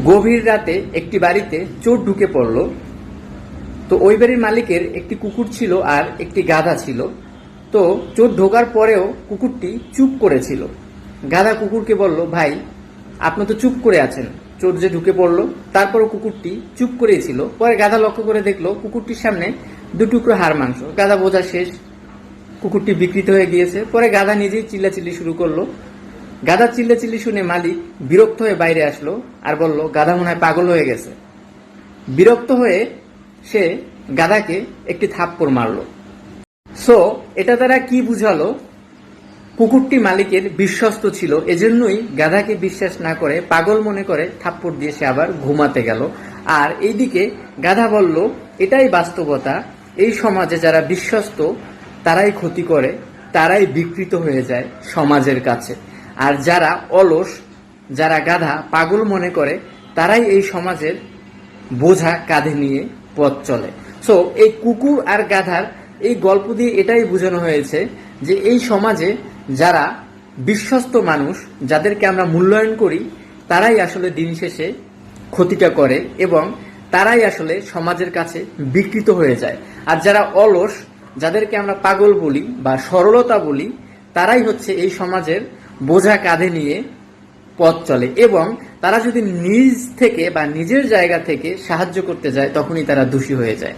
গভীর রাতে একটি বাড়িতে চোর ঢুকে পড়ল। তো ওই বাড়ির মালিকের একটি কুকুর ছিল আর একটি গাধা ছিল। তো চোর ঢোকার পরেও কুকুরটি চুপ করেছিল। গাধা কুকুরকে বলল, ভাই আপনি তো চুপ করে আছেন, চোর যে ঢুকে পড়লো তারপরও কুকুরটি চুপ করেই ছিল। পরে গাধা লক্ষ্য করে দেখলো কুকুরটির সামনে দুটুকরো হাড় মাংস। গাধা বোঝা শেষ, কুকুরটি বিকৃত হয়ে গিয়েছে। পরে গাধা নিজেই চিল্লাচিল্লি শুরু করলো। গাধা চিল্লাচিল্লি শুনে মালিক বিরক্ত হয়ে বাইরে আসলো আর বলল, গাধা মনে হয় পাগল হয়ে গেছে। বিরক্ত হয়ে সে গাধাকে একটি থাপ্পড় মারলো। সো এটা দ্বারা কি বুঝালো? কুকুরটি মালিকের বিশ্বস্ত ছিল, এজন্যই গাধাকে বিশ্বাস না করে পাগল মনে করে থাপ্পড় দিয়ে সে আবার ঘুমাতে গেল। আর এইদিকে গাধা বলল, এটাই বাস্তবতা, এই সমাজে যারা বিশ্বস্ত তারাই ক্ষতি করে, তারাই বিকৃত হয়ে যায় সমাজের কাছে। আর যারা অলস, যারা গাধা পাগল মনে করে, তারাই এই সমাজের বোঝা কাঁধে নিয়ে পথ চলে। সো এই কুকুর আর গাধার এই গল্প দিয়ে এটাই বোঝানো হয়েছে যে এই সমাজে যারা বিশ্বস্ত মানুষ, যাদেরকে আমরা মূল্যায়ন করি, তারাই আসলে দিন শেষে ক্ষতিটা করে এবং তারাই আসলে সমাজের কাছে বিকৃত হয়ে যায়। আর যারা অলস, যাদেরকে আমরা পাগল বলি বা সরলতা বলি, তারাই হচ্ছে এই সমাজের বোঝা কাঁধে নিয়ে পথ চলে। এবং তারা যদি নিজ থেকে বা নিজের জায়গা থেকে সাহায্য করতে যায়, তখনই তারা দোষী হয়ে যায়।